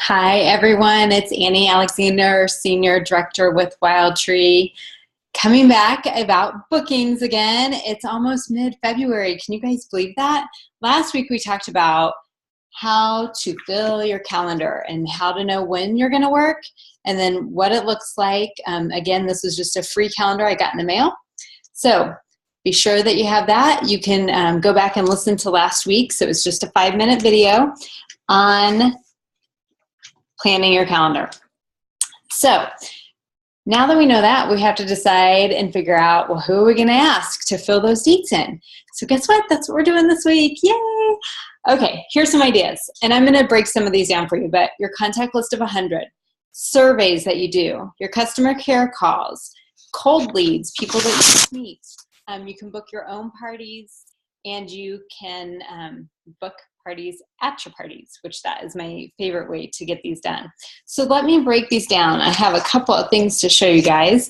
Hi, everyone. It's Annie Alexander, Senior Director with Wild Tree. Coming back about bookings again. It's almost mid-February. Can you guys believe that? Last week we talked about how to fill your calendar and how to know when you're going to work and then what it looks like. Again, this was just a free calendar I got in the mail. So be sure that you have that. You can go back and listen to last week's. It was just a 5-minute video on planning your calendar. So now that we know that, we have to decide and figure out, well, who are we going to ask to fill those seats in? So guess what? That's what we're doing this week. Yay! Okay, here's some ideas. And I'm going to break some of these down for you, but your contact list of 100, surveys that you do, your customer care calls, cold leads, people that you meet. You can book your own parties, and you can book parties at your parties, which that is my favorite way to get these done. So let me break these down. I have a couple of things to show you guys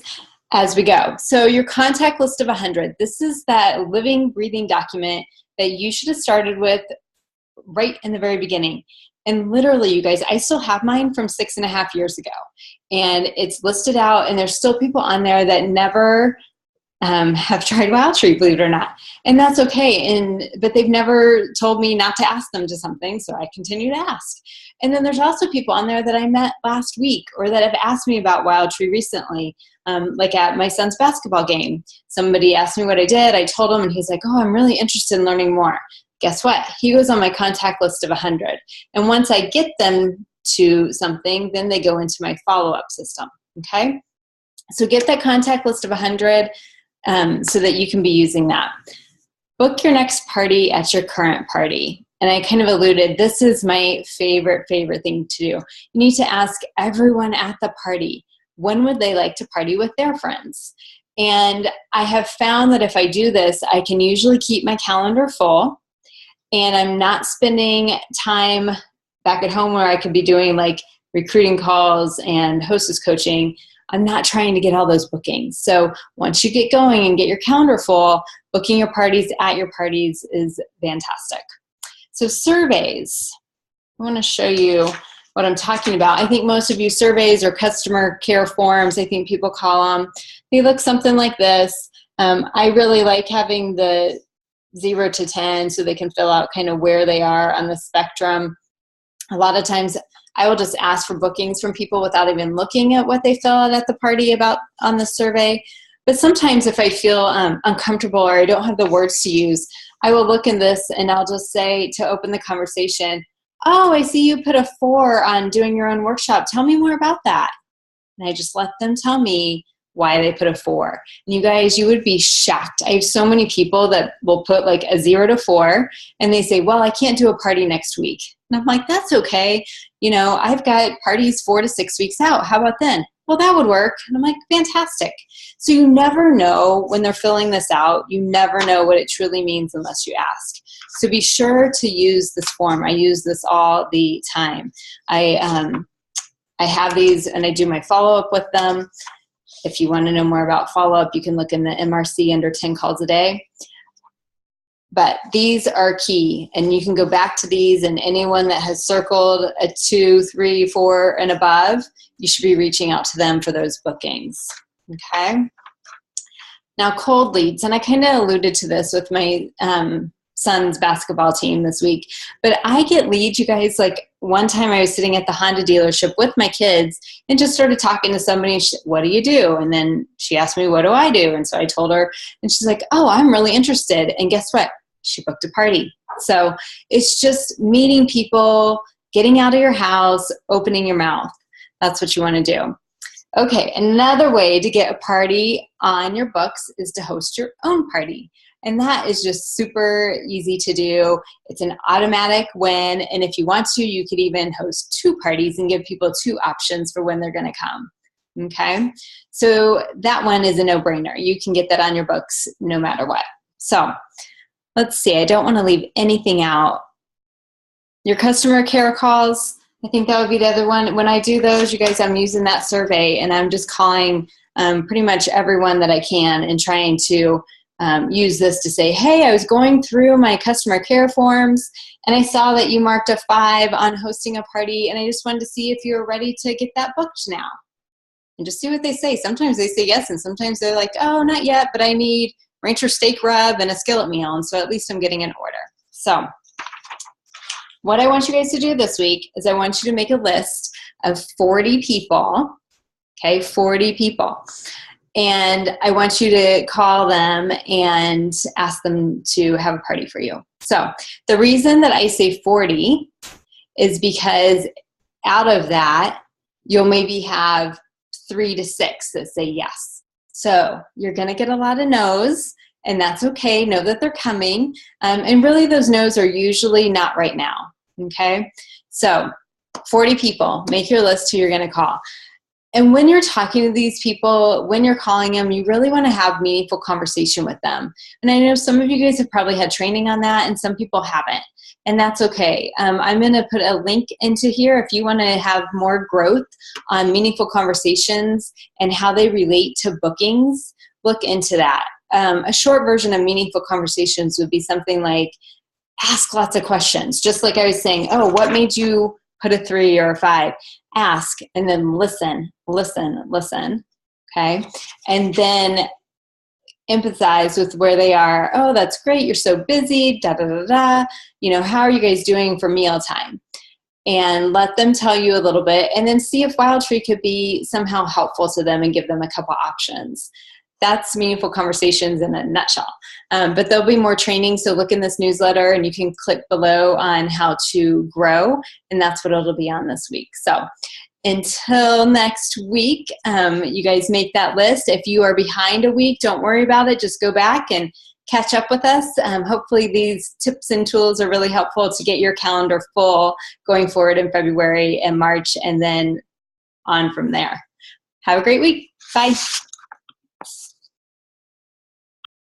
as we go. So your contact list of 100, this is that living, breathing document that you should have started with right in the very beginning. And literally, you guys, I still have mine from 6.5 years ago. And it's listed out, and there's still people on there that never have tried Wild Tree, believe it or not. And that's okay. But they've never told me not to ask them to something, so I continue to ask. And then there's also people on there that I met last week or that have asked me about Wild Tree recently, like at my son's basketball game. Somebody asked me what I did. I told him, and he's like, oh, I'm really interested in learning more. Guess what? He goes on my contact list of 100. And once I get them to something, then they go into my follow-up system, okay? So get that contact list of 100. So that you can be using that. Book your next party at your current party. And I kind of alluded, this is my favorite thing to do. You need to ask everyone at the party, when would they like to party with their friends? And I have found that if I do this, I can usually keep my calendar full, and I'm not spending time back at home where I could be doing like recruiting calls and hostess coaching. I'm not trying to get all those bookings. So once you get going and get your calendar full, booking your parties at your parties is fantastic. So surveys, I want to show you what I'm talking about. I think most of you surveys or customer care forms, I think people call them, they look something like this. I really like having the 0 to 10 so they can fill out kind of where they are on the spectrum. A lot of times I will just ask for bookings from people without even looking at what they fill out at the party about on the survey. But sometimes if I feel uncomfortable or I don't have the words to use, I will look in this and I'll just say, to open the conversation, oh, I see you put a 4 on doing your own workshop. Tell me more about that. And I just let them tell me why they put a 4. And you guys, you would be shocked. I have so many people that will put like a 0 to 4 and they say, well, I can't do a party next week. And I'm like, that's okay. You know, I've got parties 4 to 6 weeks out. How about then? Well, that would work. And I'm like, fantastic. So you never know when they're filling this out. You never know what it truly means unless you ask. So be sure to use this form. I use this all the time. I have these and I do my follow-up with them. If you want to know more about follow-up, you can look in the MRC under 10 calls a day. But these are key, and you can go back to these, and anyone that has circled a 2, 3, 4, and above, you should be reaching out to them for those bookings, okay? Now, cold leads, and I kind of alluded to this with my son's basketball team this week, but I get leads, you guys. Like one time I was sitting at the Honda dealership with my kids and just started talking to somebody, what do you do? And then she asked me, what do I do? And so I told her, and she's like, oh, I'm really interested. And guess what? She booked a party. So it's just meeting people, getting out of your house, opening your mouth. That's what you want to do. Okay, another way to get a party on your books is to host your own party. And that is just super easy to do. It's an automatic win. And if you want to, you could even host 2 parties and give people 2 options for when they're going to come. Okay, so that one is a no-brainer. You can get that on your books no matter what. So let's see, I don't want to leave anything out. Your customer care calls, I think that would be the other one. When I do those, you guys, I'm using that survey and I'm just calling pretty much everyone that I can and trying to use this to say, hey, I was going through my customer care forms And I saw that you marked a 5 on hosting a party, and I just wanted to see if you were ready to get that booked now. And just see what they say. Sometimes they say yes, and sometimes they're like, oh, not yet, but I need rancher steak rub and a skillet meal, and so at least I'm getting an order. So what I want you guys to do this week is I want you to make a list of 40 people, okay, 40 people. And I want you to call them and ask them to have a party for you. So the reason that I say 40 is because out of that, you'll maybe have 3 to 6 that say yes. So you're going to get a lot of no's, and that's okay. Know that they're coming. And really those no's are usually not right now, okay? So 40 people, make your list who you're going to call. And when you're talking to these people, when you're calling them, you really want to have meaningful conversation with them. And I know some of you guys have probably had training on that, and some people haven't. And that's okay. I'm going to put a link into here if you want to have more growth on meaningful conversations and how they relate to bookings. Look into that. A short version of meaningful conversations would be something like, ask lots of questions. Just like I was saying, oh, what made you put a 3 or a 5? Ask, and then listen, okay? And then empathize with where they are. Oh, that's great, you're so busy, da-da-da-da. You know, how are you guys doing for mealtime? And let them tell you a little bit, and then see if Wild Tree could be somehow helpful to them and give them a couple options. That's meaningful conversations in a nutshell. But there'll be more training, so look in this newsletter, and you can click below on how to grow, and that's what it'll be on this week. So until next week, you guys make that list. If you are behind a week, don't worry about it. Just go back and catch up with us. Hopefully these tips and tools are really helpful to get your calendar full going forward in February and March, and then on from there. Have a great week. Bye.